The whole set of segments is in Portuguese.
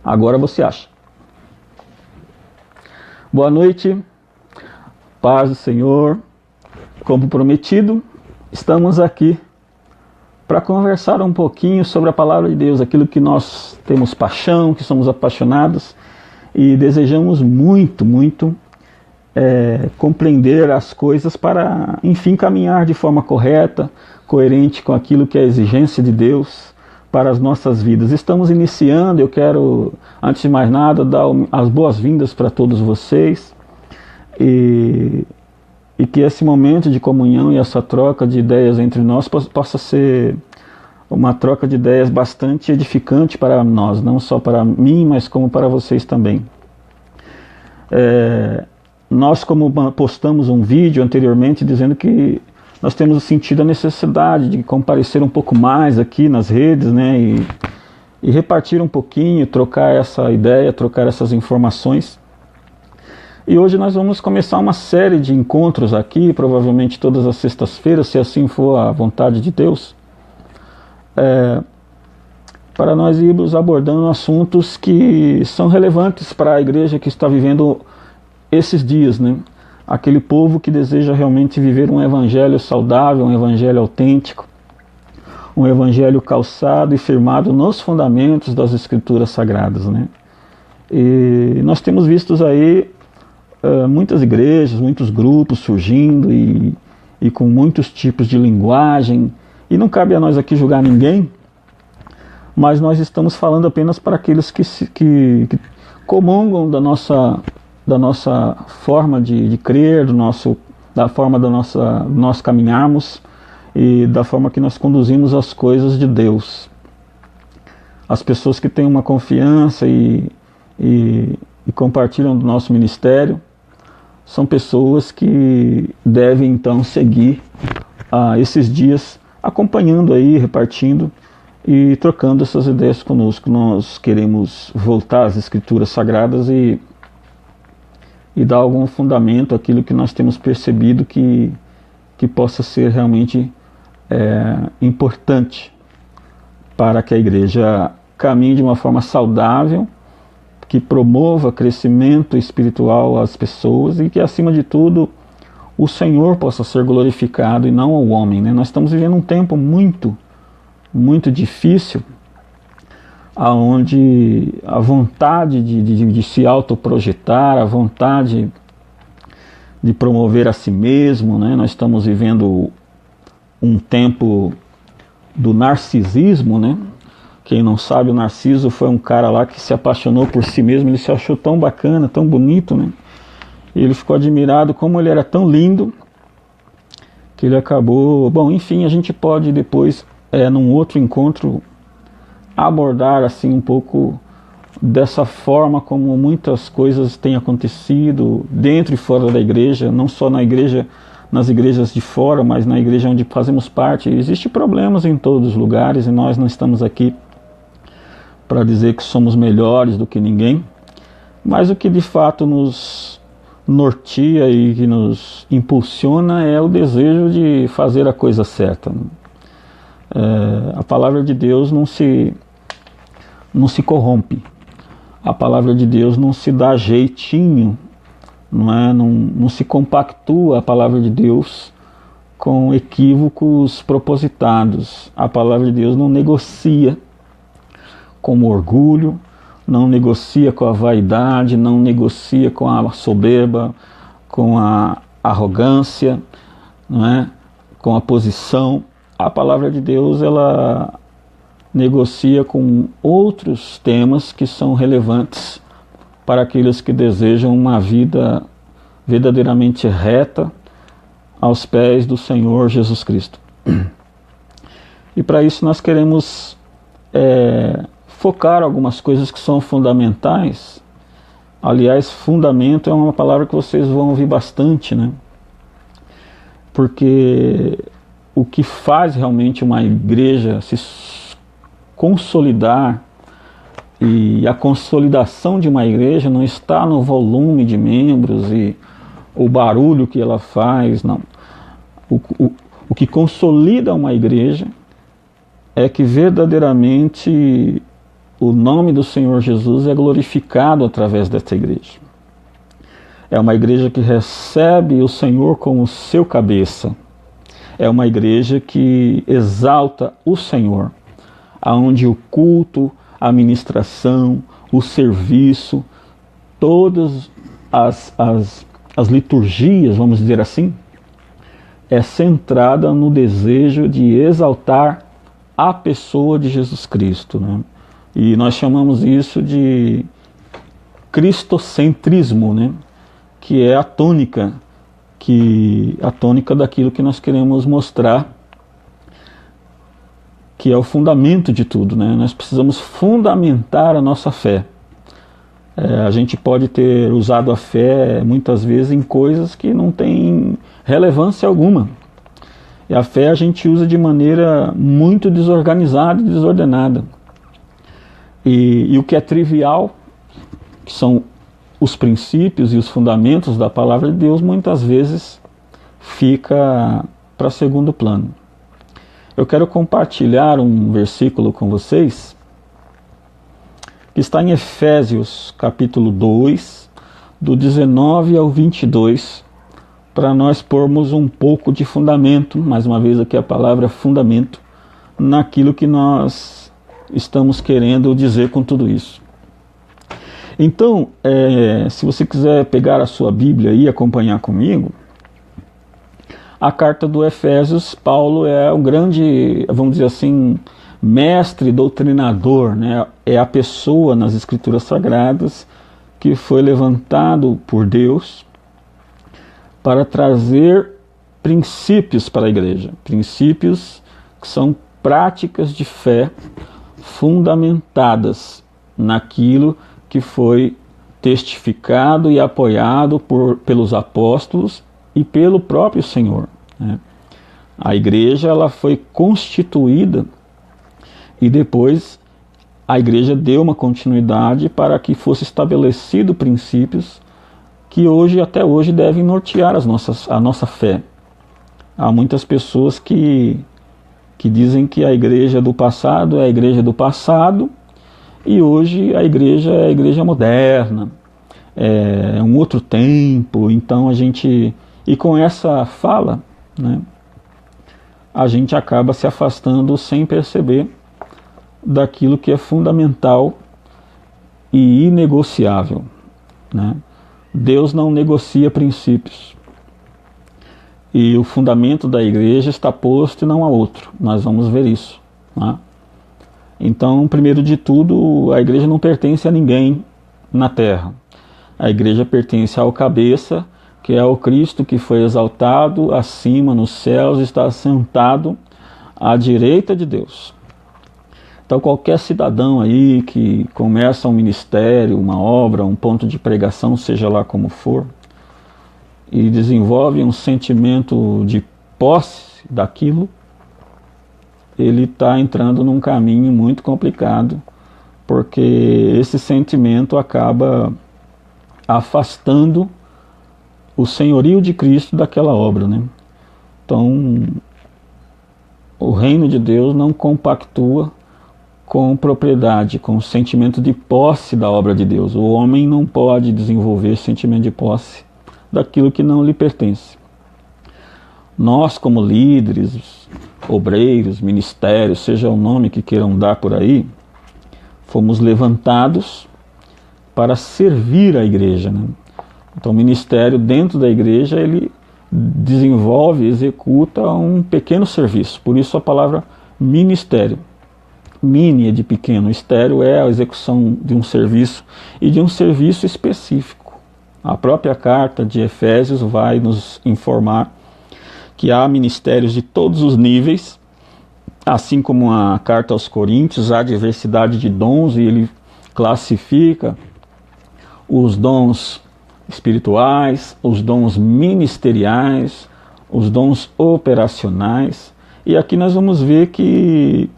Agora você acha. Boa noite, paz do Senhor. Como prometido, estamos aqui para conversar um pouquinho sobre a palavra de Deus, aquilo que nós temos paixão, que somos apaixonados e desejamos muito compreender as coisas para, enfim, caminhar de forma correta, coerente com aquilo que é a exigência de Deus para as nossas vidas. Estamos iniciando, eu quero, antes de mais nada, dar as boas-vindas para todos vocês e que esse momento de comunhão e essa troca de ideias entre nós possa ser uma troca de ideias bastante edificante para nós, não só para mim, mas como para vocês também. Nós, como postamos um vídeo anteriormente dizendo que nós temos sentido a necessidade de comparecer um pouco mais aqui nas redes, né, e repartir um pouquinho, trocar essa ideia, trocar essas informações. E hoje nós vamos começar uma série de encontros aqui, provavelmente todas as sextas-feiras, se assim for a vontade de Deus, para nós irmos abordando assuntos que são relevantes para a igreja que está vivendo esses dias, né? Aquele povo que deseja realmente viver um evangelho saudável, um evangelho autêntico, um evangelho calçado e firmado nos fundamentos das Escrituras Sagradas, né? E nós temos visto aí muitas igrejas, muitos grupos surgindo e com muitos tipos de linguagem, e não cabe a nós aqui julgar ninguém, mas nós estamos falando apenas para aqueles que comungam da nossa forma de crer, da forma do nós caminharmos e da forma que nós conduzimos as coisas de Deus. As pessoas que têm uma confiança e compartilham do nosso ministério são pessoas que devem então seguir esses dias acompanhando aí, repartindo e trocando essas ideias conosco. Nós queremos voltar às Escrituras Sagradas e dar algum fundamento àquilo que nós temos percebido que possa ser realmente importante para que a igreja caminhe de uma forma saudável, que promova crescimento espiritual às pessoas e que, acima de tudo, o Senhor possa ser glorificado e não o homem, né? Nós estamos vivendo um tempo muito difícil, onde a vontade de se autoprojetar, a vontade de promover a si mesmo, né? Nós estamos vivendo um tempo do narcisismo, né? Quem não sabe, o Narciso foi um cara lá que se apaixonou por si mesmo, ele se achou tão bacana, tão bonito, né? E ele ficou admirado como ele era tão lindo, que ele acabou... Bom, enfim, a gente pode depois, num outro encontro, abordar assim um pouco dessa forma como muitas coisas têm acontecido dentro e fora da igreja, não só na igreja, nas igrejas de fora, mas na igreja onde fazemos parte. Existem problemas em todos os lugares e nós não estamos aqui para dizer que somos melhores do que ninguém, mas o que de fato nos norteia e que nos impulsiona é o desejo de fazer a coisa certa. A palavra de Deus não se corrompe, a palavra de Deus não se dá jeitinho, não se compactua a palavra de Deus com equívocos propositados. A palavra de Deus não negocia com o orgulho, não negocia com a vaidade, não negocia com a soberba, com a arrogância, com a posição. A palavra de Deus, ela negocia com outros temas que são relevantes para aqueles que desejam uma vida verdadeiramente reta aos pés do Senhor Jesus Cristo. E para isso nós queremos focar algumas coisas que são fundamentais. Aliás, fundamento é uma palavra que vocês vão ouvir bastante, né? Porque o que faz realmente uma igreja se consolidar, e a consolidação de uma igreja não está no volume de membros e o barulho que ela faz, não. O que consolida uma igreja é que verdadeiramente o nome do Senhor Jesus é glorificado através desta igreja. É uma igreja que recebe o Senhor como seu cabeça. É uma igreja que exalta o Senhor, aonde o culto, a ministração, o serviço, todas as liturgias, vamos dizer assim, é centrada no desejo de exaltar a pessoa de Jesus Cristo, né? E nós chamamos isso de cristocentrismo, né? Que é a tônica daquilo que nós queremos mostrar, que é o fundamento de tudo, né? Nós precisamos fundamentar a nossa fé. A gente pode ter usado a fé muitas vezes em coisas que não têm relevância alguma. E a fé a gente usa de maneira muito desorganizada e desordenada. E o que é trivial, que são os princípios e os fundamentos da palavra de Deus, muitas vezes fica para segundo plano. Eu quero compartilhar um versículo com vocês, que está em Efésios capítulo 2, do 19 ao 22, para nós pormos um pouco de fundamento, mais uma vez aqui a palavra fundamento, naquilo que nós estamos querendo dizer com tudo isso. Então, se você quiser pegar a sua Bíblia e acompanhar comigo, a carta do Efésios, Paulo é o grande, vamos dizer assim, mestre doutrinador, né? É a pessoa nas Escrituras Sagradas que foi levantado por Deus para trazer princípios para a igreja, princípios que são práticas de fé fundamentadas naquilo que foi testificado e apoiado pelos apóstolos e pelo próprio Senhor, né? A igreja ela foi constituída e depois a igreja deu uma continuidade para que fosse estabelecido princípios que até hoje devem nortear a nossa fé. Há muitas pessoas que dizem que a igreja do passado é a igreja do passado e hoje a igreja é a igreja moderna, é um outro tempo. Então e com essa fala, né, a gente acaba se afastando sem perceber daquilo que é fundamental e inegociável, né? Deus não negocia princípios. E o fundamento da igreja está posto e não há outro. Nós vamos ver isso, né? Então, primeiro de tudo, a igreja não pertence a ninguém na terra. A igreja pertence ao cabeça, que é o Cristo que foi exaltado acima nos céus, está sentado à direita de Deus. Então qualquer cidadão aí que começa um ministério, uma obra, um ponto de pregação, seja lá como for, e desenvolve um sentimento de posse daquilo, ele está entrando num caminho muito complicado, porque esse sentimento acaba afastando o senhorio de Cristo daquela obra, né? Então, o reino de Deus não compactua com propriedade, com o sentimento de posse da obra de Deus. O homem não pode desenvolver sentimento de posse daquilo que não lhe pertence. Nós, como líderes, obreiros, ministérios, seja o nome que queiram dar por aí, fomos levantados para servir a igreja, né? Então o ministério dentro da igreja, ele desenvolve, executa um pequeno serviço. Por isso a palavra ministério. Mini é de pequeno, estéreo é a execução de um serviço e de um serviço específico. A própria carta de Efésios vai nos informar que há ministérios de todos os níveis, assim como a carta aos Coríntios, há diversidade de dons e ele classifica os dons espirituais, os dons ministeriais, os dons operacionais. E aqui nós vamos ver que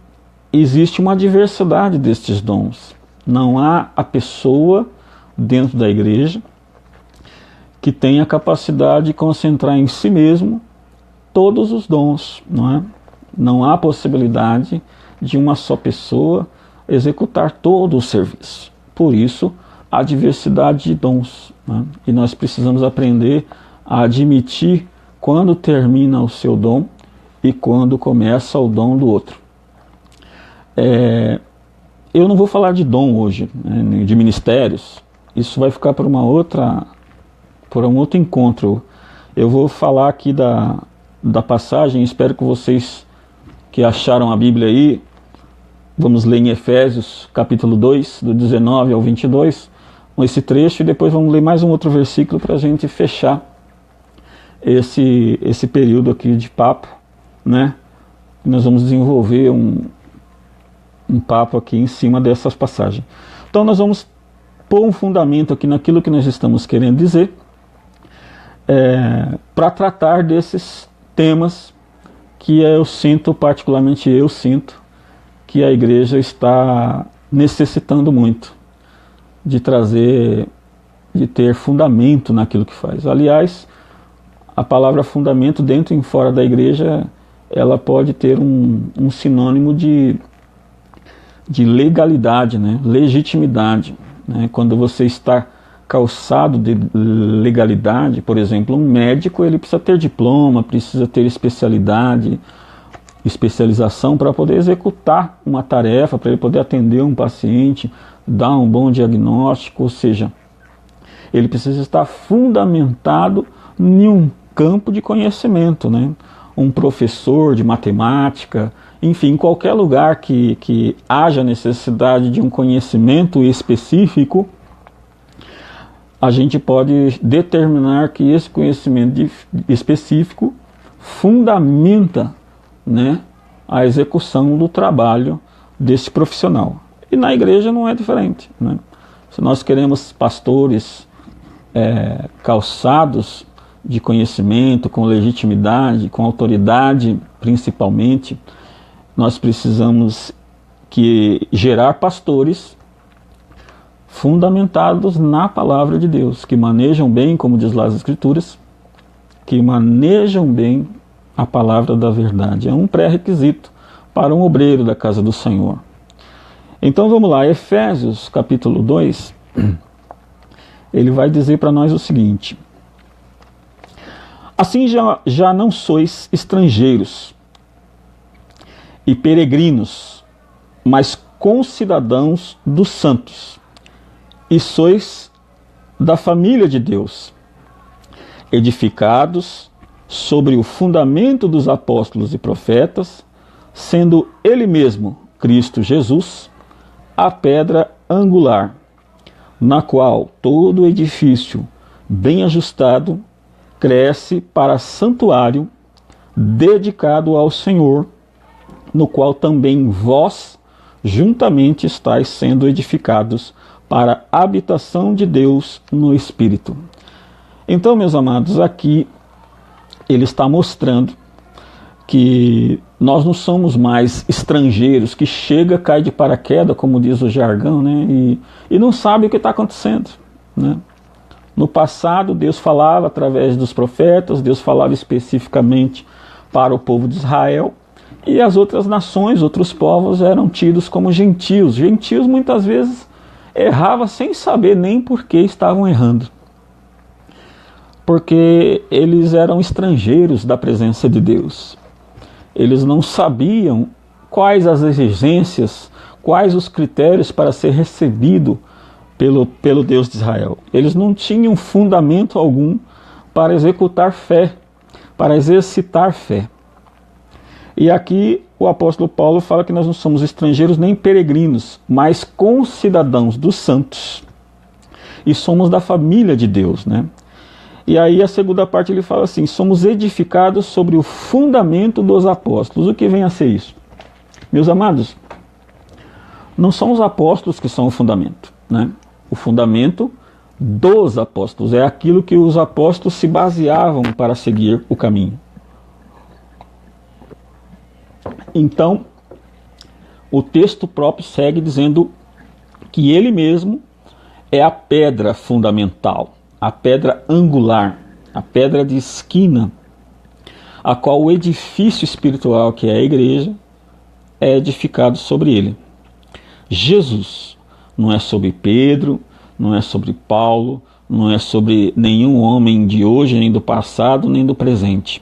existe uma diversidade destes dons. Não há a pessoa dentro da igreja que tenha a capacidade de concentrar em si mesmo todos os dons, não é? Não há possibilidade de uma só pessoa executar todo o serviço. Por isso, a diversidade de dons, né? E nós precisamos aprender a admitir quando termina o seu dom e quando começa o dom do outro. Eu não vou falar de dom hoje, né, de ministérios. Isso vai ficar para um outro encontro. Eu vou falar aqui da passagem. Espero que vocês que acharam a Bíblia aí, vamos ler em Efésios capítulo 2, do 19 ao 22, esse trecho, e depois vamos ler mais um outro versículo para a gente fechar esse período aqui de papo, né? Nós vamos desenvolver um papo aqui em cima dessas passagens. Então nós vamos pôr um fundamento aqui naquilo que nós estamos querendo dizer, para tratar desses temas que eu sinto, particularmente eu sinto, que a igreja está necessitando muito de trazer, de ter fundamento naquilo que faz. Aliás, a palavra fundamento dentro e fora da igreja, ela pode ter um sinônimo de legalidade, né? Legitimidade, né? Quando você está calçado de legalidade, por exemplo, um médico, ele precisa ter diploma, precisa ter especialização para poder executar uma tarefa, para ele poder atender um paciente, dar um bom diagnóstico, ou seja, ele precisa estar fundamentado em um campo de conhecimento, né? Um professor de matemática, enfim, em qualquer lugar que haja necessidade de um conhecimento específico, a gente pode determinar que esse conhecimento específico fundamenta, né, a execução do trabalho desse profissional. E na igreja não é diferente, né? Se nós queremos pastores calçados de conhecimento, com legitimidade, com autoridade principalmente, nós precisamos gerar pastores fundamentados na palavra de Deus, que manejam bem, como diz lá as Escrituras, que manejam bem a palavra da verdade. É um pré-requisito para um obreiro da casa do Senhor. Então vamos lá, Efésios capítulo 2, ele vai dizer para nós o seguinte: assim já não sois estrangeiros e peregrinos, mas concidadãos dos santos, e sois da família de Deus, edificados sobre o fundamento dos apóstolos e profetas, sendo Ele mesmo, Cristo Jesus, a pedra angular, na qual todo edifício bem ajustado cresce para santuário dedicado ao Senhor, no qual também vós juntamente estáis sendo edificados para a habitação de Deus no Espírito. Então, meus amados, aqui ele está mostrando que nós não somos mais estrangeiros, que chega, cai de paraquedas, como diz o jargão, né? E não sabe o que está acontecendo, né? No passado, Deus falava através dos profetas, Deus falava especificamente para o povo de Israel, e as outras nações, outros povos eram tidos como gentios. Gentios muitas vezes erravam sem saber nem por que estavam errando, porque eles eram estrangeiros da presença de Deus. Eles não sabiam quais as exigências, quais os critérios para ser recebido pelo Deus de Israel. Eles não tinham fundamento algum para executar fé, para exercitar fé. E aqui o apóstolo Paulo fala que nós não somos estrangeiros nem peregrinos, mas concidadãos dos santos. E somos da família de Deus, né? E aí a segunda parte ele fala assim: somos edificados sobre o fundamento dos apóstolos. O que vem a ser isso? Meus amados, não são os apóstolos que são o fundamento, né? O fundamento dos apóstolos é aquilo que os apóstolos se baseavam para seguir o caminho. Então, o texto próprio segue dizendo que ele mesmo é a pedra fundamental, a pedra angular, a pedra de esquina, a qual o edifício espiritual, que é a igreja, é edificado sobre ele. Jesus. Não é sobre Pedro, não é sobre Paulo, não é sobre nenhum homem de hoje, nem do passado, nem do presente.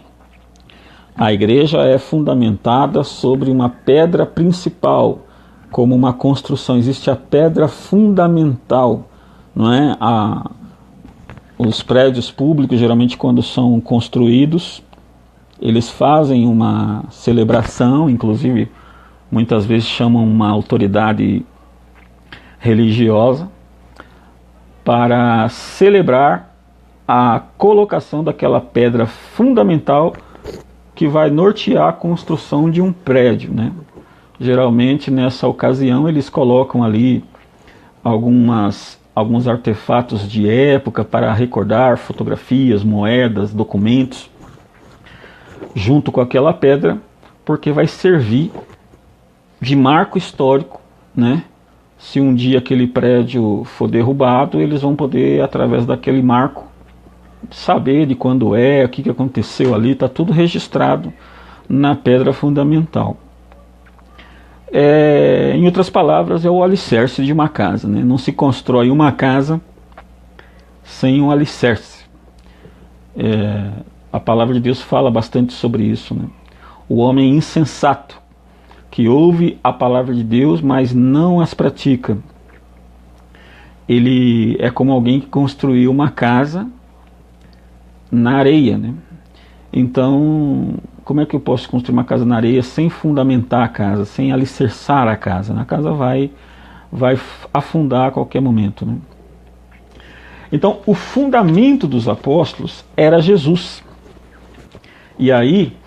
A igreja é fundamentada sobre uma pedra principal, como uma construção. Existe a pedra fundamental, não é? Os prédios públicos, geralmente quando são construídos, eles fazem uma celebração, inclusive muitas vezes chamam uma autoridade religiosa para celebrar a colocação daquela pedra fundamental que vai nortear a construção de um prédio, né? Geralmente nessa ocasião eles colocam ali alguns artefatos de época para recordar fotografias, moedas, documentos, junto com aquela pedra, porque vai servir de marco histórico, né? Se um dia aquele prédio for derrubado, eles vão poder, através daquele marco, saber de quando é, o que aconteceu ali, está tudo registrado na pedra fundamental. Em outras palavras, é o alicerce de uma casa, né? Não se constrói uma casa sem um alicerce. A palavra de Deus fala bastante sobre isso, né? O homem insensato, que ouve a palavra de Deus, mas não as pratica, ele é como alguém que construiu uma casa na areia, né? Então, como é que eu posso construir uma casa na areia sem fundamentar a casa, sem alicerçar a casa? A casa vai afundar a qualquer momento, né? Então, o fundamento dos apóstolos era Jesus. E aí,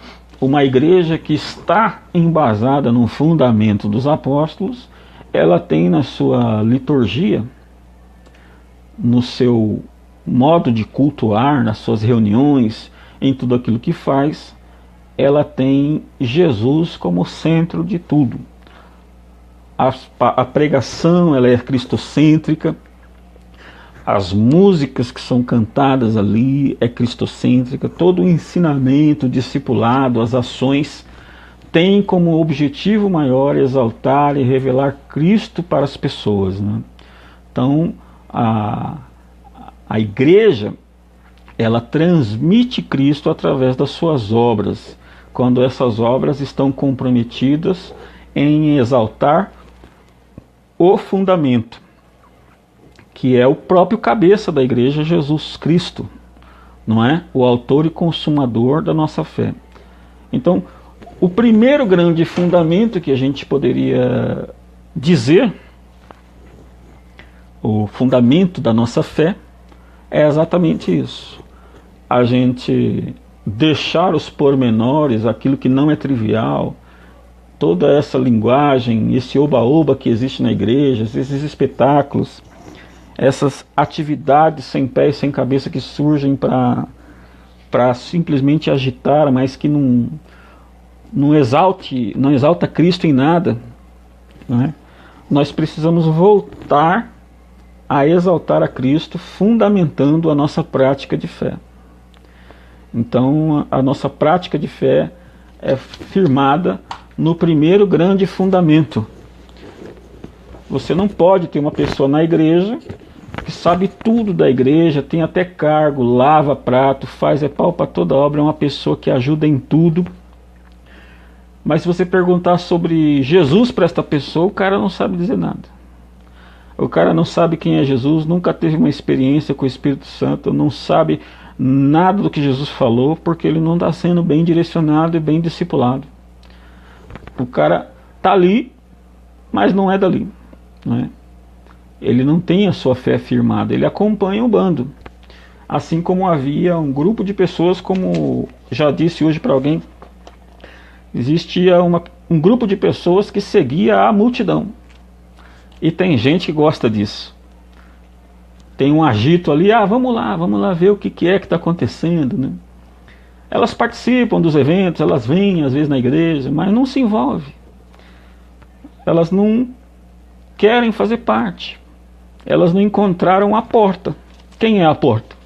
uma igreja que está embasada no fundamento dos apóstolos, ela tem na sua liturgia, no seu modo de cultuar, nas suas reuniões, em tudo aquilo que faz, ela tem Jesus como centro de tudo. A pregação, ela é cristocêntrica, as músicas que são cantadas ali é cristocêntrica, todo o ensinamento, o discipulado, as ações tem como objetivo maior exaltar e revelar Cristo para as pessoas, né? Então, a igreja, ela transmite Cristo através das suas obras, quando essas obras estão comprometidas em exaltar o fundamento, que é o próprio cabeça da igreja, Jesus Cristo, não é? O autor e consumador da nossa fé. Então, o primeiro grande fundamento que a gente poderia dizer, o fundamento da nossa fé, é exatamente isso. A gente deixar os pormenores, aquilo que não é trivial, toda essa linguagem, esse oba-oba que existe na igreja, esses espetáculos, essas atividades sem pé e sem cabeça que surgem para simplesmente agitar, mas que não exalta Cristo em nada, né? Nós precisamos voltar a exaltar a Cristo, fundamentando a nossa prática de fé. Então, a nossa prática de fé é firmada no primeiro grande fundamento. Você não pode ter uma pessoa na igreja que sabe tudo da igreja, tem até cargo, lava prato, faz pau para toda obra, é uma pessoa que ajuda em tudo. Mas se você perguntar sobre Jesus para esta pessoa, o cara não sabe dizer nada. O cara não sabe quem é Jesus, nunca teve uma experiência com o Espírito Santo, não sabe nada do que Jesus falou, porque ele não está sendo bem direcionado e bem discipulado. O cara está ali, mas não é dali, não é? Ele não tem a sua fé firmada, ele acompanha o bando. Assim como havia um grupo de pessoas, como já disse hoje para alguém, existia um grupo de pessoas que seguia a multidão. E tem gente que gosta disso. Tem um agito ali, vamos lá ver o que é que está acontecendo, né? Elas participam dos eventos, elas vêm às vezes na igreja, mas não se envolvem. Elas não querem fazer parte. Elas não encontraram a porta. Quem é a porta?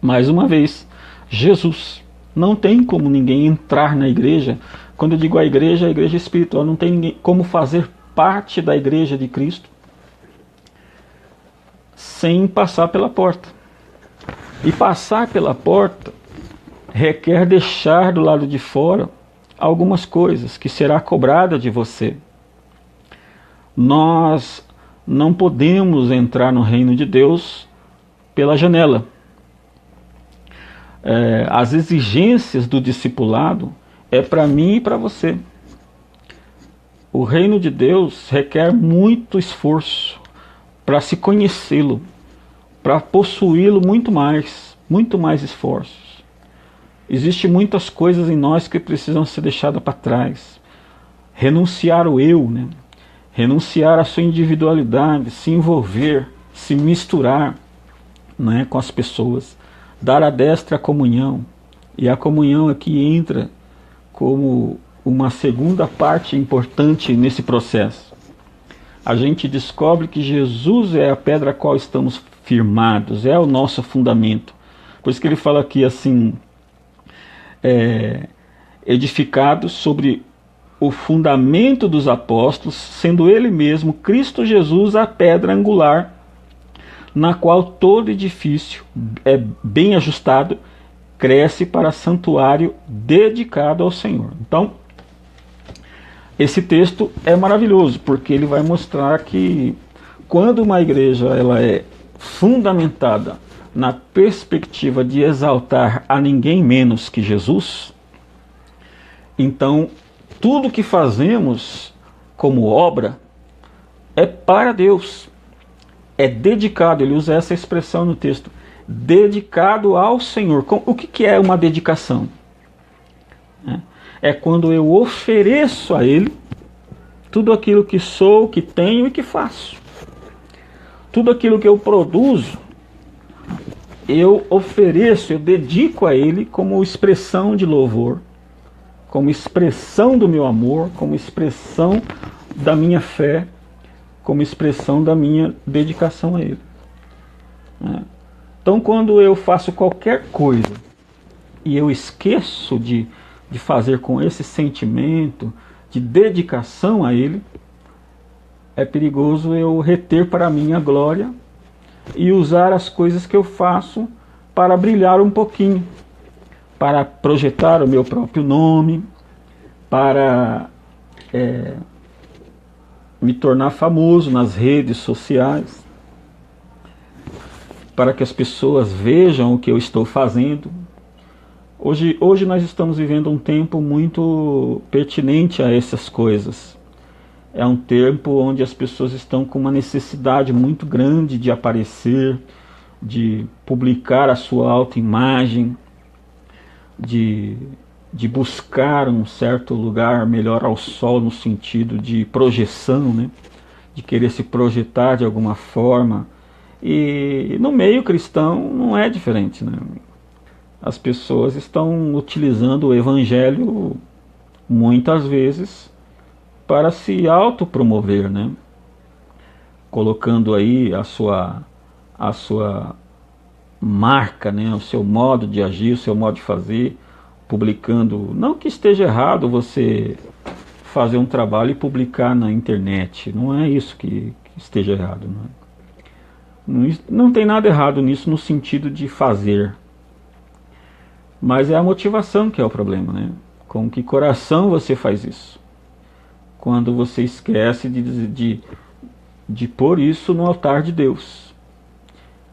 Mais uma vez, Jesus. Não tem como ninguém entrar na igreja. Quando eu digo a igreja espiritual, não tem ninguém como fazer parte da igreja de Cristo sem passar pela porta. E passar pela porta requer deixar do lado de fora algumas coisas que será cobrada de você. Nós não podemos entrar no reino de Deus pela janela. As exigências do discipulado é para mim e para você. O reino de Deus requer muito esforço para se conhecê-lo, para possuí-lo muito mais esforços. Existem muitas coisas em nós que precisam ser deixadas para trás. Renunciar ao eu, né? Renunciar à sua individualidade, se envolver, se misturar, né, com as pessoas, dar a destra comunhão. E a comunhão aqui entra como uma segunda parte importante nesse processo. A gente descobre que Jesus é a pedra a qual estamos firmados, é o nosso fundamento. Por isso que ele fala aqui assim, edificados sobre o fundamento dos apóstolos, sendo ele mesmo, Cristo Jesus, a pedra angular, na qual todo edifício é bem ajustado, cresce para santuário dedicado ao Senhor. Então, esse texto é maravilhoso, porque ele vai mostrar que quando uma igreja ela é fundamentada na perspectiva de exaltar a ninguém menos que Jesus, então tudo que fazemos como obra é para Deus, é dedicado, ele usa essa expressão no texto, dedicado ao Senhor. O que é uma dedicação? É quando eu ofereço a Ele tudo aquilo que sou, que tenho e que faço. Tudo aquilo que eu produzo, eu ofereço, eu dedico a Ele como expressão de louvor, como expressão do meu amor, como expressão da minha fé, como expressão da minha dedicação a Ele. Então, quando eu faço qualquer coisa e eu esqueço de fazer com esse sentimento de dedicação a Ele, é perigoso eu reter para mim a glória e usar as coisas que eu faço para brilhar um pouquinho, para projetar o meu próprio nome, para me tornar famoso nas redes sociais, para que as pessoas vejam o que eu estou fazendo. Hoje nós estamos vivendo um tempo muito pertinente a essas coisas. É um tempo onde as pessoas estão com uma necessidade muito grande de aparecer, de publicar a sua autoimagem, de buscar um certo lugar melhor ao sol no sentido de projeção, né? De querer se projetar de alguma forma. E no meio cristão não é diferente, né? As pessoas estão utilizando o evangelho muitas vezes para se autopromover, né? Colocando aí a sua marca, né? O seu modo de agir, o seu modo de fazer, publicando. Não que esteja errado você fazer um trabalho e publicar na internet, não é isso que esteja errado, não tem nada errado nisso no sentido de fazer. Mas é a motivação que é o problema, né? Com que coração você faz isso? Quando você esquece de pôr isso no altar de Deus.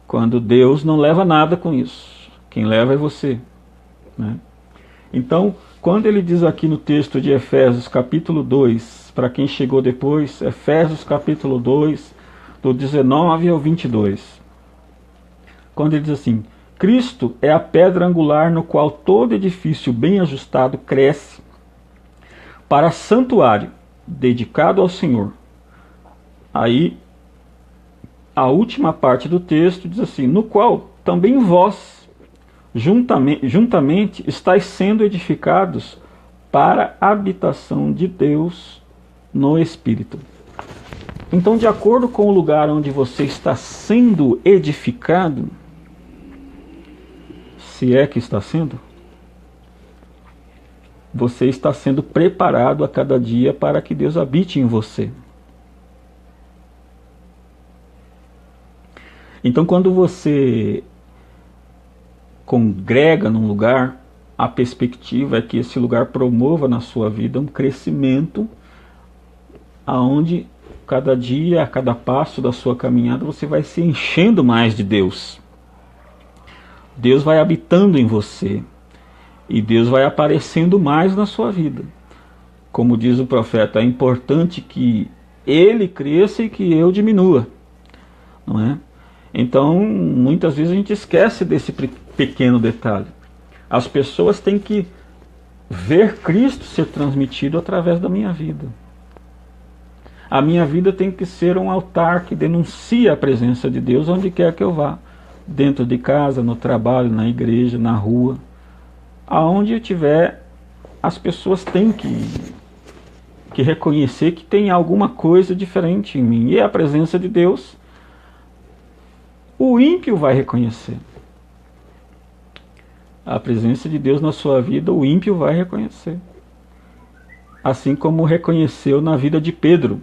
Quando Deus não leva nada com isso. Quem leva é você, né? Então, quando ele diz aqui no texto de Efésios capítulo 2, para quem chegou depois, Efésios capítulo 2, do 19 ao 22. Quando ele diz assim: Cristo é a pedra angular no qual todo edifício bem ajustado cresce para santuário dedicado ao Senhor. Aí, a última parte do texto diz assim: no qual também vós, juntamente estáis sendo edificados para a habitação de Deus no Espírito. Então, de acordo com o lugar onde você está sendo edificado, se é que está sendo, você está sendo preparado a cada dia para que Deus habite em você. Então, quando você congrega num lugar, a perspectiva é que esse lugar promova na sua vida um crescimento, aonde cada dia, a cada passo da sua caminhada, você vai se enchendo mais de Deus. Deus vai habitando em você e Deus vai aparecendo mais na sua vida. Como diz o profeta, é importante que ele cresça e que eu diminua, não é? Então, muitas vezes a gente esquece desse pequeno detalhe. As pessoas têm que ver Cristo ser transmitido através da minha vida. A minha vida tem que ser um altar que denuncia a presença de Deus onde quer que eu vá. Dentro de casa, no trabalho, na igreja, na rua. Aonde eu estiver, as pessoas têm que reconhecer que tem alguma coisa diferente em mim. E a presença de Deus, o ímpio vai reconhecer. A presença de Deus na sua vida, o ímpio vai reconhecer. Assim como reconheceu na vida de Pedro.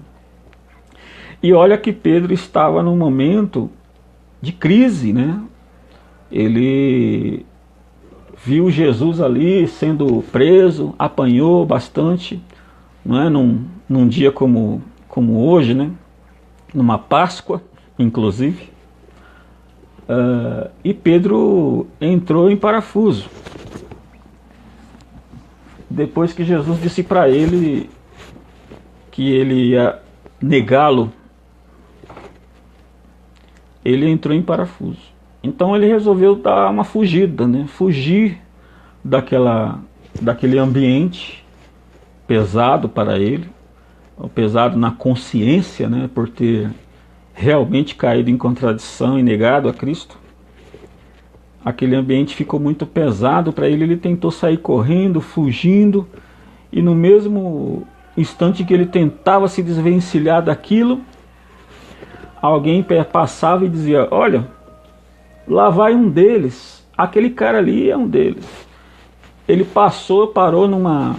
E olha que Pedro estava num momento de crise, né? Ele viu Jesus ali sendo preso, apanhou bastante, não é? Num dia como hoje, né? Numa Páscoa, inclusive. E Pedro entrou em parafuso. Depois que Jesus disse para ele que ele ia negá-lo, ele entrou em parafuso. Então ele resolveu dar uma fugida, né? Fugir daquele ambiente pesado para ele, pesado na consciência, né? Por ter realmente caído em contradição e negado a Cristo. Aquele ambiente ficou muito pesado para ele, ele tentou sair correndo, fugindo, e no mesmo instante que ele tentava se desvencilhar daquilo, alguém passava e dizia: olha, lá vai um deles, aquele cara ali é um deles. Ele parou numa...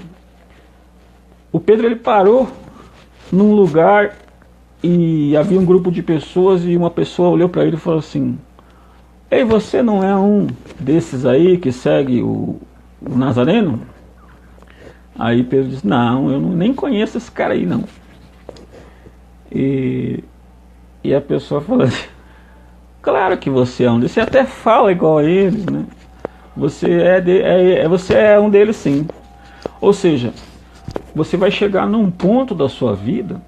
O Pedro, ele parou num lugar e havia um grupo de pessoas e uma pessoa olhou para ele e falou assim: ei, você não é um desses aí que segue o Nazareno? Aí Pedro disse: não, eu nem conheço esse cara aí não. E a pessoa falou assim: claro que você é um deles, você até fala igual a eles, né? Você é um deles sim. Ou seja, você vai chegar num ponto da sua vida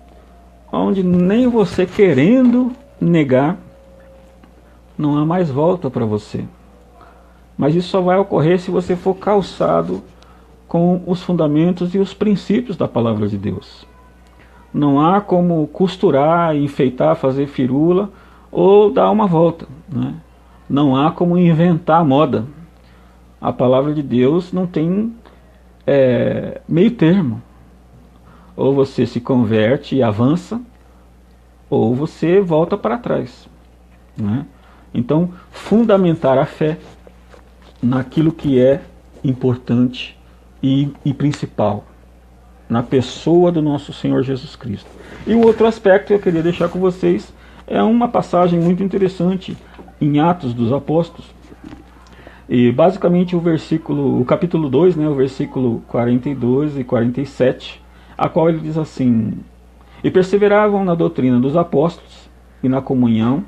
onde nem você querendo negar, não há mais volta para você. Mas isso só vai ocorrer se você for calçado com os fundamentos e os princípios da palavra de Deus. Não há como costurar, enfeitar, fazer firula ou dar uma volta, né? Não há como inventar moda. A palavra de Deus não tem meio termo. Ou você se converte e avança, ou você volta para trás, né? Então, fundamentar a fé naquilo que é importante e principal, na pessoa do nosso Senhor Jesus Cristo. E o outro aspecto que eu queria deixar com vocês é uma passagem muito interessante em Atos dos Apóstolos. E basicamente o capítulo 2, né, o versículo 42 e 47, a qual ele diz assim: e perseveravam na doutrina dos apóstolos, e na comunhão,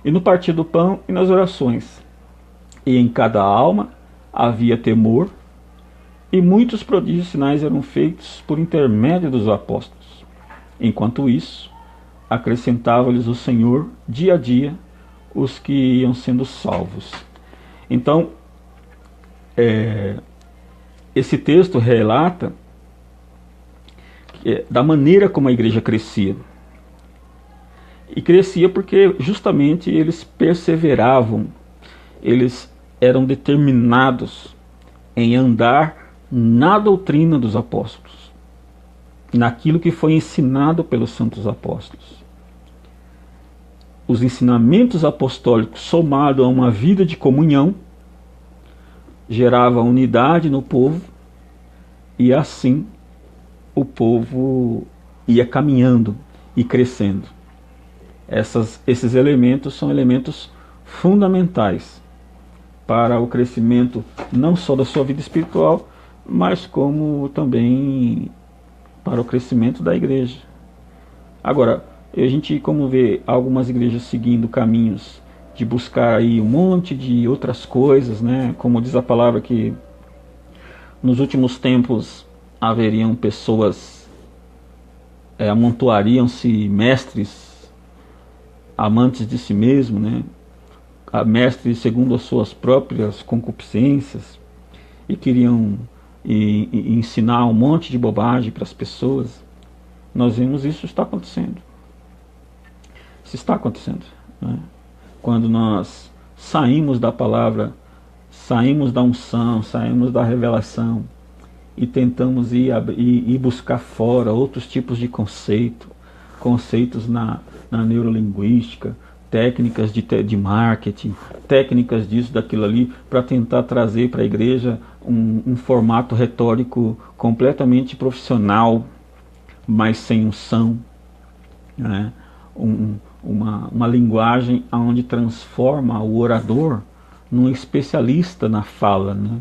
e no partir do pão, e nas orações. E em cada alma havia temor, e muitos prodígios e sinais eram feitos por intermédio dos apóstolos. Enquanto isso, acrescentava-lhes o Senhor, dia a dia, os que iam sendo salvos. Então, esse texto relata da maneira como a igreja crescia. E crescia porque justamente eles perseveravam, eles eram determinados em andar na doutrina dos apóstolos, naquilo que foi ensinado pelos santos apóstolos. Os ensinamentos apostólicos, somado a uma vida de comunhão, gerava unidade no povo, e assim o povo ia caminhando e crescendo. Esses elementos são elementos fundamentais para o crescimento não só da sua vida espiritual, mas como também para o crescimento da igreja. Agora, a gente como vê algumas igrejas seguindo caminhos de buscar aí um monte de outras coisas, né? Como diz a palavra que nos últimos tempos haveriam pessoas, amontoariam-se mestres amantes de si mesmo, né? Mestres segundo as suas próprias concupiscências, e queriam ensinar um monte de bobagem para as pessoas. Nós vemos isso está acontecendo. Isso está acontecendo, né? Quando nós saímos da palavra, saímos da unção, saímos da revelação e tentamos ir buscar fora outros tipos de conceitos na neurolinguística, técnicas de marketing, técnicas disso, daquilo ali, para tentar trazer para a igreja um formato retórico completamente profissional, mas sem unção, né? Uma linguagem onde transforma o orador num especialista na fala, né?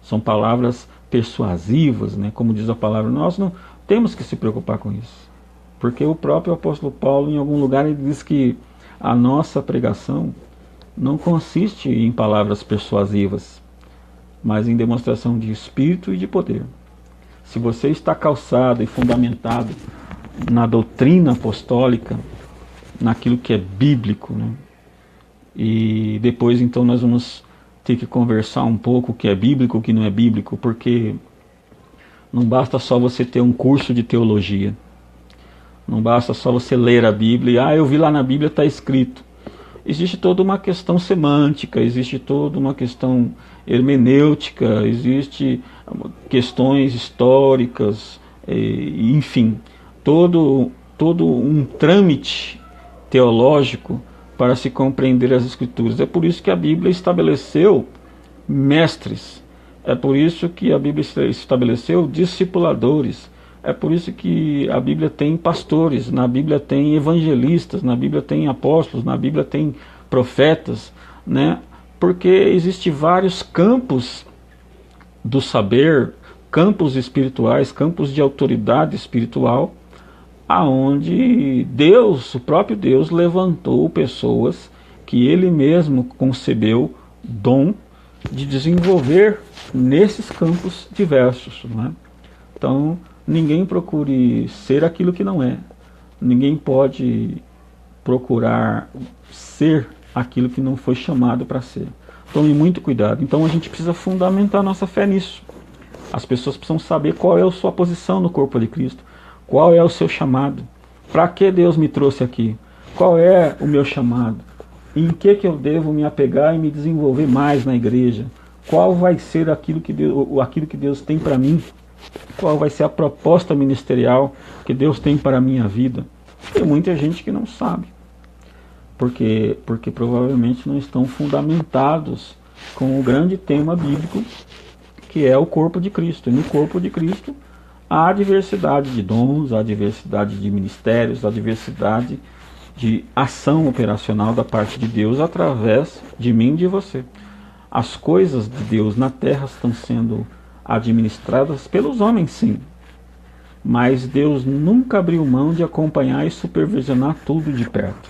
São palavras persuasivas, né? Como diz a palavra, nós não temos que se preocupar com isso, porque o próprio apóstolo Paulo, em algum lugar, ele diz que a nossa pregação não consiste em palavras persuasivas, mas em demonstração de espírito e de poder. Se você está calçado e fundamentado na doutrina apostólica, naquilo que é bíblico, né? E depois então nós vamos ter que conversar um pouco o que é bíblico, o que não é bíblico, porque não basta só você ter um curso de teologia, não basta só você ler a Bíblia e eu vi lá na Bíblia está escrito. Existe toda uma questão semântica, existe toda uma questão hermenêutica, existe questões históricas, enfim, todo um trâmite teológico para se compreender as Escrituras. É por isso que a Bíblia estabeleceu mestres, é por isso que a Bíblia estabeleceu discipuladores, é por isso que a Bíblia tem pastores, na Bíblia tem evangelistas, na Bíblia tem apóstolos, na Bíblia tem profetas, né? Porque existem vários campos do saber, campos espirituais, campos de autoridade espiritual, aonde Deus, o próprio Deus, levantou pessoas que Ele mesmo concebeu dom de desenvolver nesses campos diversos, né? Então, ninguém procure ser aquilo que não é. Ninguém pode procurar ser aquilo que não foi chamado para ser. Tome muito cuidado. Então a gente precisa fundamentar nossa fé nisso. As pessoas precisam saber qual é a sua posição no corpo de Cristo. Qual é o seu chamado? Para que Deus me trouxe aqui? Qual é o meu chamado? Em que eu devo me apegar e me desenvolver mais na igreja? Qual vai ser aquilo que Deus tem para mim? Qual vai ser a proposta ministerial que Deus tem para a minha vida? Tem muita gente que não sabe, porque provavelmente não estão fundamentados com o grande tema bíblico, que é o corpo de Cristo. E no corpo de Cristo há diversidade de dons, há diversidade de ministérios, há diversidade de ação operacional da parte de Deus através de mim e de você. As coisas de Deus na terra estão sendo administradas pelos homens, sim, mas Deus nunca abriu mão de acompanhar e supervisionar tudo de perto.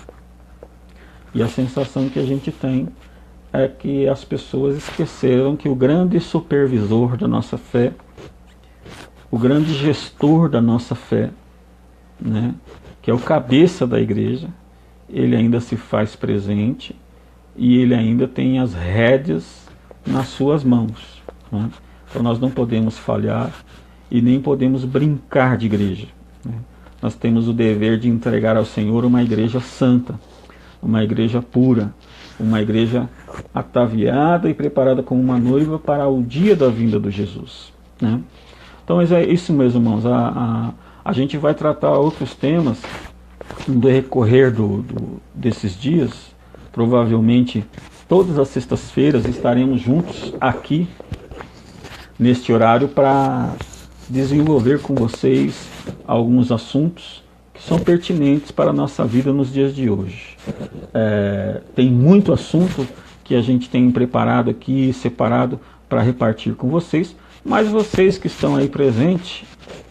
E a sensação que a gente tem é que as pessoas esqueceram que o grande supervisor da nossa fé, o grande gestor da nossa fé, né, que é o cabeça da igreja, ele ainda se faz presente e ele ainda tem as rédeas nas suas mãos, né? Então nós não podemos falhar e nem podemos brincar de igreja, né? Nós temos o dever de entregar ao Senhor uma igreja santa, uma igreja pura, uma igreja ataviada e preparada como uma noiva para o dia da vinda de Jesus, né? Então é isso, meus irmãos. A gente vai tratar outros temas no decorrer desses dias. Provavelmente todas as sextas-feiras estaremos juntos aqui neste horário para desenvolver com vocês alguns assuntos que são pertinentes para a nossa vida nos dias de hoje. Tem muito assunto que a gente tem preparado aqui, separado para repartir com vocês, mas vocês que estão aí presentes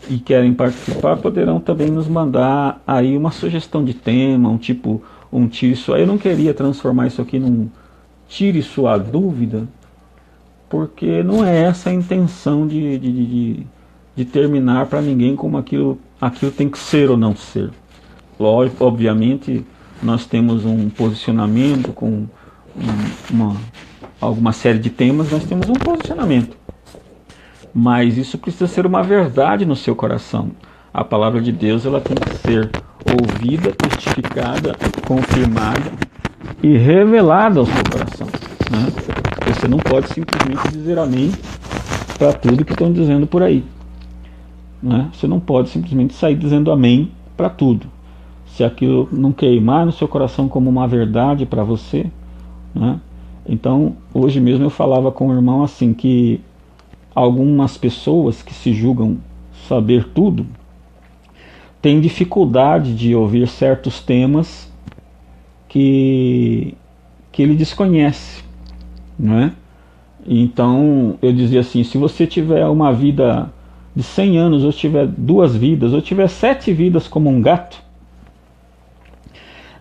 e querem participar poderão também nos mandar aí uma sugestão de tema, um tire sua. Eu não queria transformar isso aqui num tire sua dúvida, porque não é essa a intenção de terminar para ninguém como aquilo tem que ser ou não ser. Lógico, obviamente, nós temos um posicionamento com alguma série de temas, nós temos um posicionamento. Mas isso precisa ser uma verdade no seu coração. A palavra de Deus ela tem que ser ouvida, testificada, confirmada e revelada ao seu coração, né? Você não pode simplesmente dizer amém para tudo que estão dizendo por aí, né? Você não pode simplesmente sair dizendo amém para tudo. Se aquilo não queimar no seu coração como uma verdade para você, né? Então, hoje mesmo eu falava com o irmão assim, que algumas pessoas que se julgam saber tudo têm dificuldade de ouvir certos temas que ele desconhece, não é? Então eu dizia assim, se você tiver uma vida de 100 anos, ou tiver 2 vidas, ou tiver 7 vidas como um gato,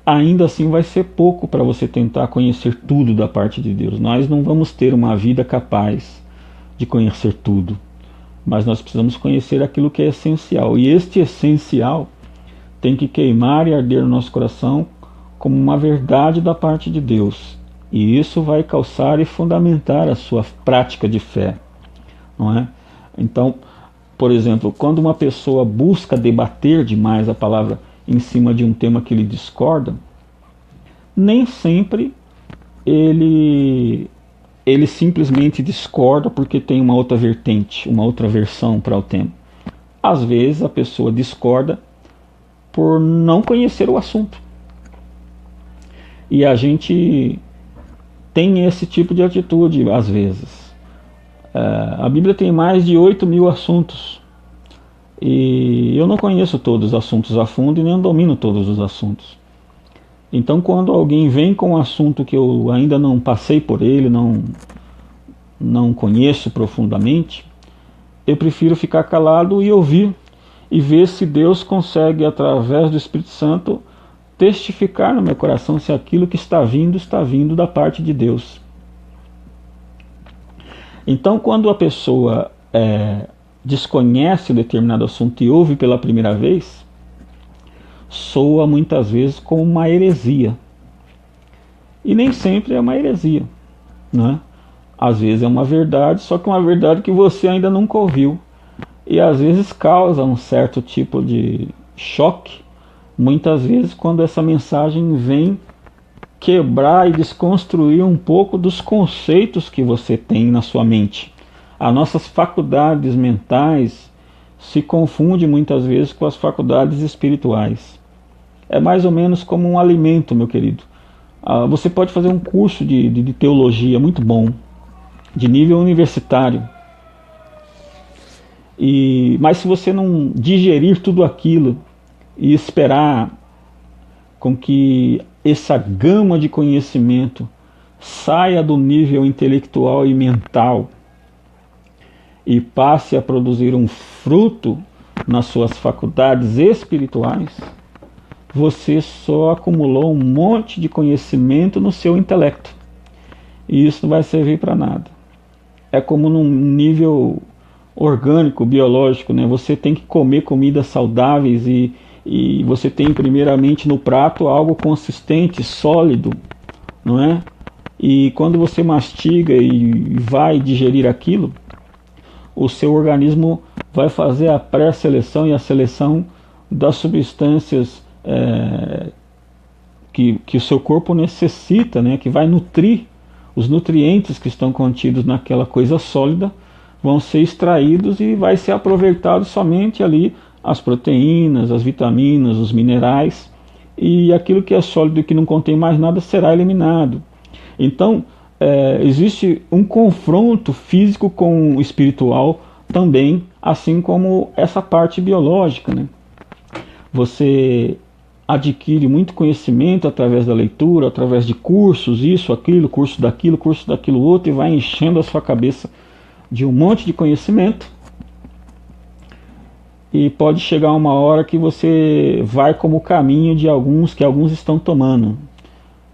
ainda assim vai ser pouco para você tentar conhecer tudo da parte de Deus. Nós não vamos ter uma vida capaz de conhecer tudo, mas nós precisamos conhecer aquilo que é essencial, e este essencial tem que queimar e arder no nosso coração como uma verdade da parte de Deus, e isso vai calçar e fundamentar a sua prática de fé, não é? Então, por exemplo, quando uma pessoa busca debater demais a palavra em cima de um tema que ele discorda, nem sempre ele simplesmente discorda porque tem uma outra vertente, uma outra versão para o tema. Às vezes a pessoa discorda por não conhecer o assunto. E a gente tem esse tipo de atitude às vezes. A Bíblia tem mais de 8.000 assuntos. E eu não conheço todos os assuntos a fundo e nem domino todos os assuntos. Então, quando alguém vem com um assunto que eu ainda não passei por ele, não conheço profundamente, eu prefiro ficar calado e ouvir e ver se Deus consegue, através do Espírito Santo, testificar no meu coração se aquilo que está vindo da parte de Deus. Então, quando a pessoa desconhece um determinado assunto e ouve pela primeira vez, soa muitas vezes como uma heresia. E nem sempre é uma heresia, né? Às vezes é uma verdade, só que uma verdade que você ainda nunca ouviu. E às vezes causa um certo tipo de choque, muitas vezes quando essa mensagem vem quebrar e desconstruir um pouco dos conceitos que você tem na sua mente. As nossas faculdades mentais se confundem muitas vezes com as faculdades espirituais. É mais ou menos como um alimento, meu querido. Você pode fazer um curso de teologia muito bom, de nível universitário. Mas se você não digerir tudo aquilo e esperar com que essa gama de conhecimento saia do nível intelectual e mental e passe a produzir um fruto nas suas faculdades espirituais, você só acumulou um monte de conhecimento no seu intelecto. E isso não vai servir para nada. É como num nível orgânico, biológico, né? Você tem que comer comidas saudáveis e você tem primeiramente no prato algo consistente, sólido, não é? E quando você mastiga e vai digerir aquilo, o seu organismo vai fazer a pré-seleção e a seleção das substâncias que o seu corpo necessita, né? Que vai nutrir os nutrientes que estão contidos naquela coisa sólida, vão ser extraídos e vai ser aproveitado somente ali as proteínas, as vitaminas, os minerais, e aquilo que é sólido e que não contém mais nada será eliminado. Então, existe um confronto físico com o espiritual também, assim como essa parte biológica, né? Você adquire muito conhecimento através da leitura, através de cursos, isso, aquilo, curso daquilo outro, e vai enchendo a sua cabeça de um monte de conhecimento. E pode chegar uma hora que você vai como o caminho de alguns que alguns estão tomando,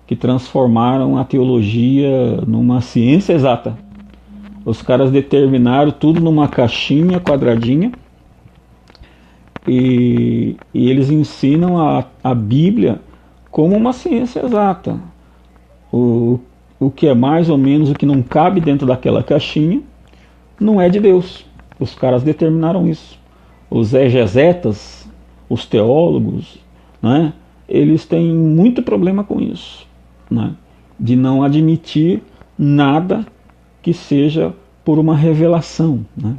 que transformaram a teologia numa ciência exata. Os caras determinaram tudo numa caixinha quadradinha e eles ensinam a Bíblia como uma ciência exata. O que é mais ou menos o que não cabe dentro daquela caixinha não é de Deus. Os caras determinaram isso. Os exegetas, os teólogos, né, eles têm muito problema com isso, né, de não admitir nada que seja por uma revelação, né.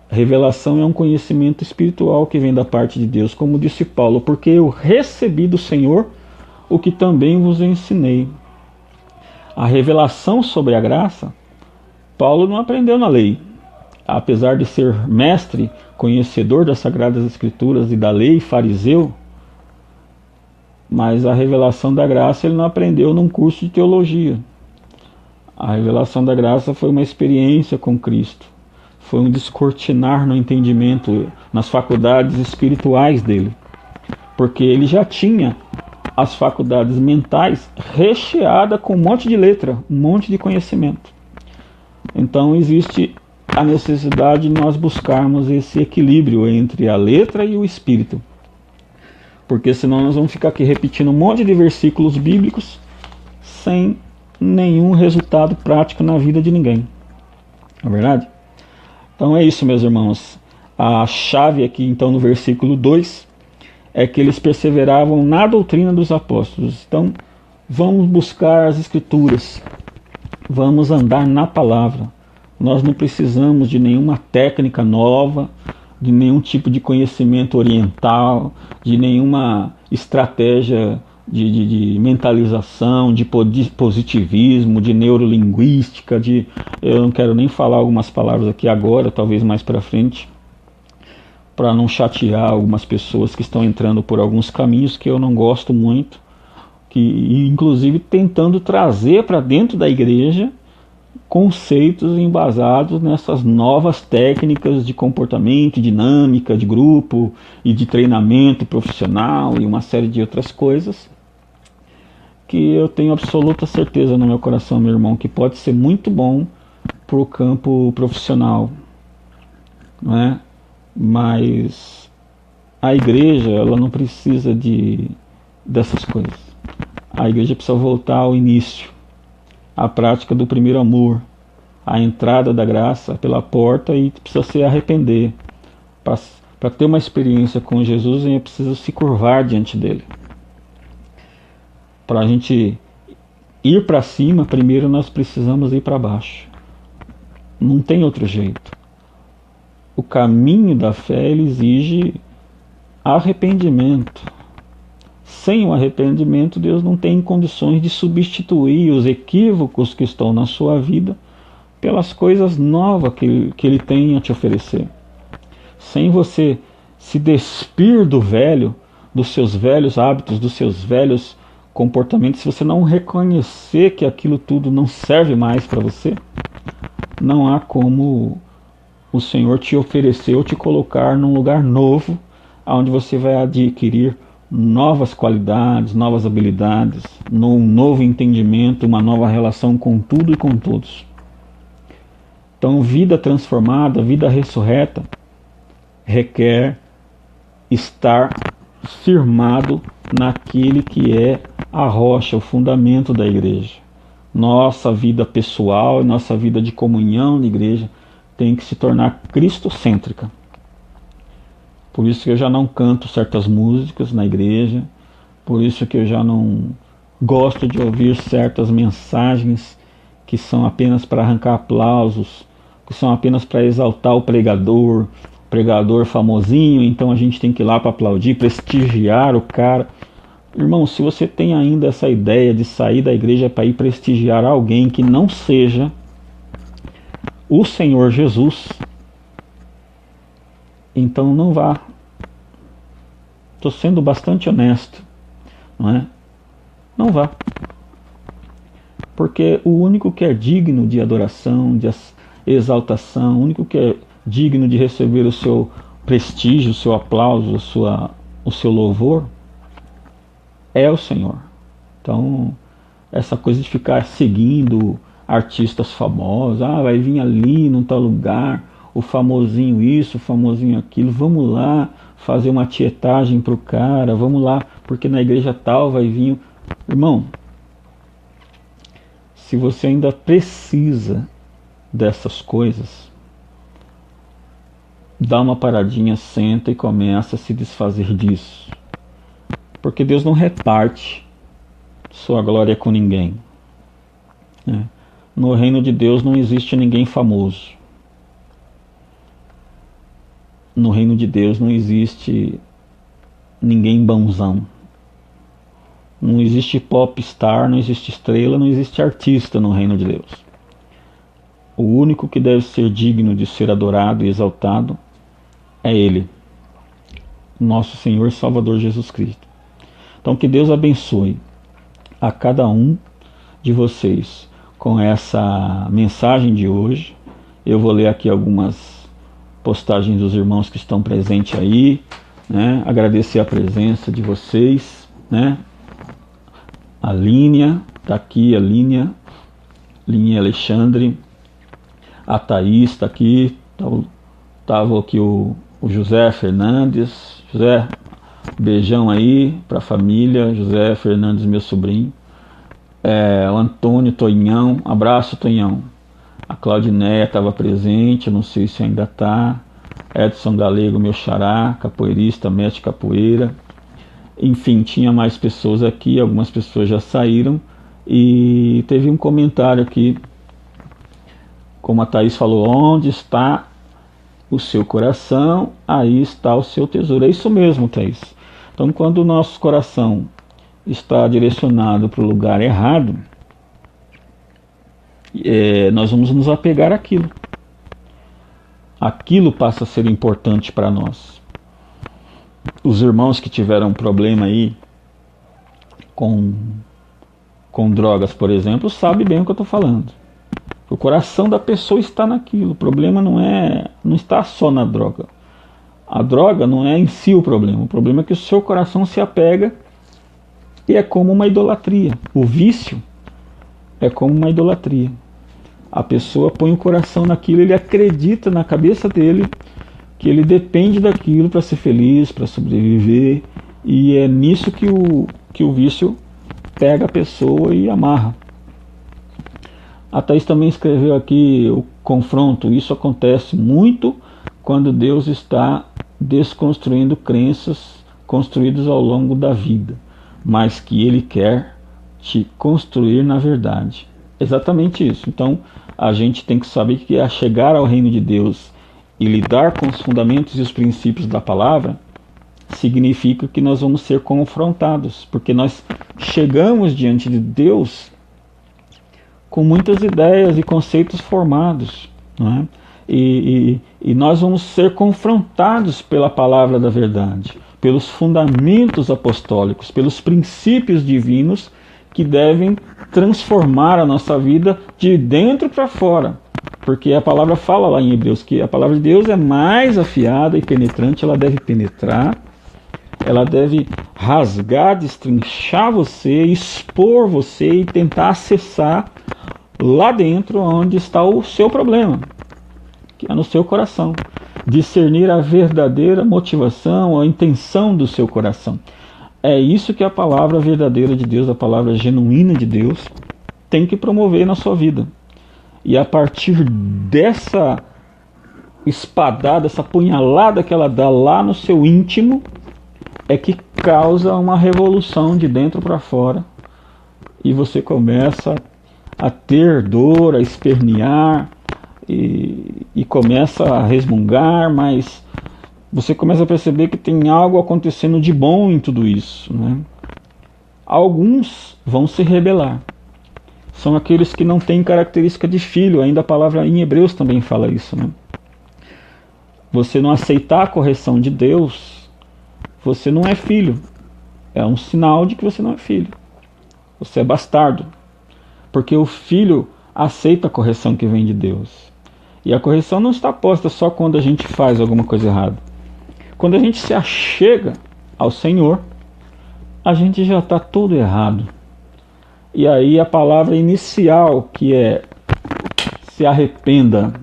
Revelação é um conhecimento espiritual que vem da parte de Deus, como disse Paulo, porque eu recebi do Senhor o que também vos ensinei. A revelação sobre a graça, Paulo não aprendeu na lei. Apesar de ser mestre, conhecedor das Sagradas Escrituras e da lei, fariseu, mas a revelação da graça ele não aprendeu num curso de teologia. A revelação da graça foi uma experiência com Cristo, foi um descortinar no entendimento, nas faculdades espirituais dele, porque ele já tinha as faculdades mentais recheadas com um monte de letra, um monte de conhecimento. Então existe a necessidade de nós buscarmos esse equilíbrio entre a letra e o espírito, porque senão nós vamos ficar aqui repetindo um monte de versículos bíblicos sem nenhum resultado prático na vida de ninguém, não é verdade? Então é isso, meus irmãos. A chave aqui então no versículo 2 é que eles perseveravam na doutrina dos apóstolos. Então vamos buscar as Escrituras, vamos andar na palavra. Nós não precisamos de nenhuma técnica nova, de nenhum tipo de conhecimento oriental, de nenhuma estratégia de mentalização, de positivismo, de neurolinguística, eu não quero nem falar algumas palavras aqui agora, talvez mais para frente, para não chatear algumas pessoas que estão entrando por alguns caminhos que eu não gosto muito, que inclusive tentando trazer para dentro da igreja conceitos embasados nessas novas técnicas de comportamento, dinâmica, de grupo e de treinamento profissional e uma série de outras coisas que eu tenho absoluta certeza no meu coração, meu irmão, que pode ser muito bom para o campo profissional, não é? Mas a igreja ela não precisa dessas coisas. A igreja precisa voltar ao início, a prática do primeiro amor, a entrada da graça pela porta, e precisa se arrepender. Para ter uma experiência com Jesus, é preciso se curvar diante dele. Para a gente ir para cima, primeiro nós precisamos ir para baixo. Não tem outro jeito. O caminho da fé ele exige arrependimento. Sem o arrependimento, Deus não tem condições de substituir os equívocos que estão na sua vida pelas coisas novas que Ele tem a te oferecer. Sem você se despir do velho, dos seus velhos hábitos, dos seus velhos comportamentos, se você não reconhecer que aquilo tudo não serve mais para você, não há como o Senhor te oferecer ou te colocar num lugar novo, onde você vai adquirir novas qualidades, novas habilidades, um novo entendimento, uma nova relação com tudo e com todos. Então, vida transformada, vida ressurreta, requer estar firmado naquele que é a rocha, o fundamento da igreja. Nossa vida pessoal, nossa vida de comunhão na igreja tem que se tornar cristocêntrica. Por isso que eu já não canto certas músicas na igreja, por isso que eu já não gosto de ouvir certas mensagens que são apenas para arrancar aplausos, que são apenas para exaltar o pregador famosinho, então a gente tem que ir lá para aplaudir, prestigiar o cara. Irmão, se você tem ainda essa ideia de sair da igreja para ir prestigiar alguém que não seja o Senhor Jesus, então não vá, Estou sendo bastante honesto, não é? Não vá. Porque o único que é digno de adoração, de exaltação, o único que é digno de receber o seu prestígio, o seu aplauso, o seu louvor, é o Senhor. Então, essa coisa de ficar seguindo artistas famosos, vai vir ali num tal lugar, o famosinho isso, o famosinho aquilo, vamos lá fazer uma tietagem pro cara, vamos lá, porque na igreja tal vai vir... Irmão, se você ainda precisa dessas coisas, dá uma paradinha, senta e começa a se desfazer disso. Porque Deus não reparte sua glória com ninguém. No reino de Deus não existe ninguém famoso. No reino de Deus não existe ninguém bonzão. Não existe popstar, não existe estrela, não existe artista no reino de Deus. O único que deve ser digno de ser adorado e exaltado é Ele, nosso Senhor e Salvador Jesus Cristo. Então que Deus abençoe a cada um de vocês com essa mensagem de hoje. Eu vou ler aqui algumas postagens dos irmãos que estão presentes aí, né? Agradecer a presença de vocês, né? A Línia, está aqui a Línia Alexandre, a Thaís está aqui, estava aqui o José Fernandes. José, beijão aí para a família, José Fernandes, meu sobrinho. O Antônio Tonhão, abraço Tonhão. A Claudineia estava presente, não sei se ainda está. Edson Galego, meu xará, capoeirista, mestre capoeira. Enfim, tinha mais pessoas aqui, algumas pessoas já saíram. E teve um comentário aqui, como a Thaís falou, onde está o seu coração, aí está o seu tesouro. É isso mesmo, Thaís. Então, quando o nosso coração está direcionado para o lugar errado, nós vamos nos apegar àquilo. Aquilo passa a ser importante para nós. Os irmãos que tiveram problema aí com drogas, por exemplo, sabem bem o que eu estou falando. O coração da pessoa está naquilo. O problema não está só na droga. A droga não é em si o problema. O problema é que o seu coração se apega e é como uma idolatria. O vício é como uma idolatria. A pessoa põe o coração naquilo, ele acredita na cabeça dele que ele depende daquilo para ser feliz, para sobreviver, e é nisso que o vício pega a pessoa e amarra. A Thaís também escreveu aqui o confronto. Isso acontece muito quando Deus está desconstruindo crenças construídas ao longo da vida, mas que Ele quer te construir na verdade. Exatamente isso. Então a gente tem que saber que a chegar ao reino de Deus e lidar com os fundamentos e os princípios da palavra significa que nós vamos ser confrontados, porque nós chegamos diante de Deus com muitas ideias e conceitos formados, não é? E nós vamos ser confrontados pela palavra da verdade, pelos fundamentos apostólicos, pelos princípios divinos que devem transformar a nossa vida de dentro para fora. Porque a palavra fala lá em Hebreus que a palavra de Deus é mais afiada e penetrante, ela deve penetrar, ela deve rasgar, destrinchar você, expor você e tentar acessar lá dentro onde está o seu problema, que é no seu coração. Discernir a verdadeira motivação, a intenção do seu coração. É isso que a palavra verdadeira de Deus, a palavra genuína de Deus, tem que promover na sua vida. E a partir dessa espadada, essa punhalada que ela dá lá no seu íntimo, é que causa uma revolução de dentro para fora. E você começa a ter dor, a espernear, e começa a resmungar, mas você começa a perceber que tem algo acontecendo de bom em tudo isso, né? Alguns vão se rebelar. São aqueles que não têm característica de filho. Ainda a palavra em Hebreus também fala isso, né? Você não aceitar a correção de Deus você não é filho. É um sinal de que você não é filho. Você é bastardo. Porque o filho aceita a correção que vem de Deus. E a correção não está posta só quando a gente faz alguma coisa errada. Quando a gente se achega ao Senhor, a gente já está todo errado. E aí a palavra inicial, que é se arrependa,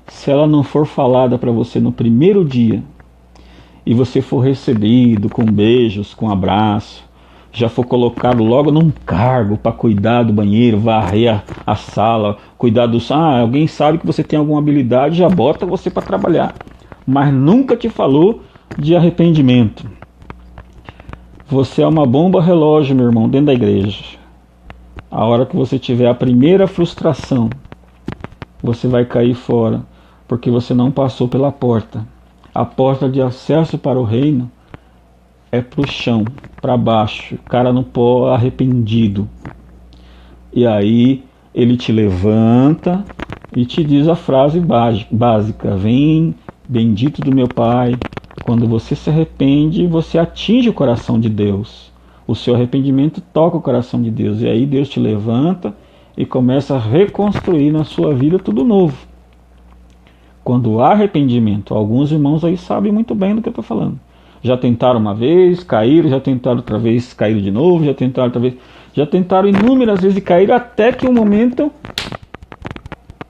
se ela não for falada para você no primeiro dia, e você for recebido com beijos, com abraço, já for colocado logo num cargo para cuidar do banheiro, varrer a sala, cuidar dos... alguém sabe que você tem alguma habilidade, já bota você para trabalhar. Mas nunca te falou de arrependimento. Você é uma bomba relógio, meu irmão, dentro da igreja. A hora que você tiver a primeira frustração, você vai cair fora, porque você não passou pela porta. A porta de acesso para o reino é para o chão, para baixo, cara no pó, arrependido. E aí ele te levanta e te diz a frase básica: vem, bendito do meu Pai. Quando você se arrepende, você atinge o coração de Deus. O seu arrependimento toca o coração de Deus. E aí Deus te levanta e começa a reconstruir na sua vida tudo novo. Quando há arrependimento, alguns irmãos aí sabem muito bem do que eu estou falando. Já tentaram uma vez, caíram, já tentaram outra vez, caíram de novo, já tentaram outra vez, já tentaram inúmeras vezes e caíram, até que um momento,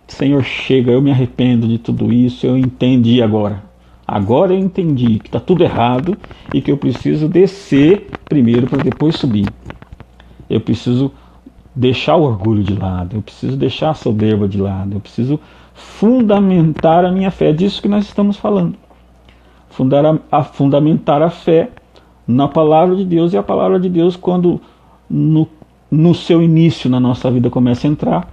Senhor, chega, eu me arrependo de tudo isso, eu entendi agora. Agora eu entendi que está tudo errado e que eu preciso descer primeiro para depois subir. Eu preciso deixar o orgulho de lado, eu preciso deixar a soberba de lado, eu preciso fundamentar a minha fé. É disso que nós estamos falando. Fundamentar a fé na palavra de Deus. E a palavra de Deus, quando no seu início na nossa vida começa a entrar,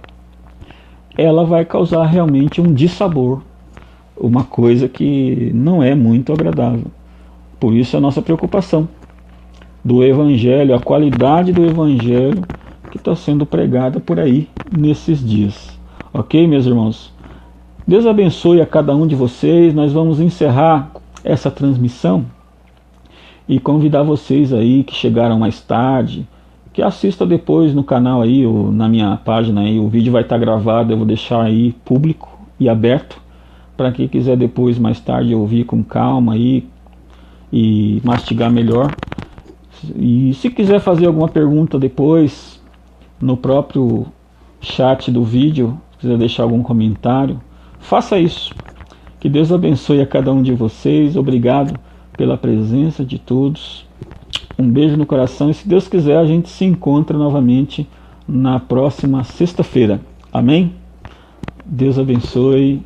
ela vai causar realmente um dissabor, uma coisa que não é muito agradável. Por isso a nossa preocupação do Evangelho, a qualidade do Evangelho que está sendo pregada por aí nesses dias. Ok, meus irmãos? Deus abençoe a cada um de vocês. Nós vamos encerrar essa transmissão e convidar vocês aí que chegaram mais tarde, que assista depois no canal aí, ou na minha página aí, o vídeo vai estar gravado, eu vou deixar aí público e aberto, para quem quiser depois, mais tarde, ouvir com calma aí e mastigar melhor. E se quiser fazer alguma pergunta depois, no próprio chat do vídeo, se quiser deixar algum comentário, faça isso. Que Deus abençoe a cada um de vocês. Obrigado pela presença de todos. Um beijo no coração. E se Deus quiser, a gente se encontra novamente na próxima sexta-feira. Amém? Deus abençoe.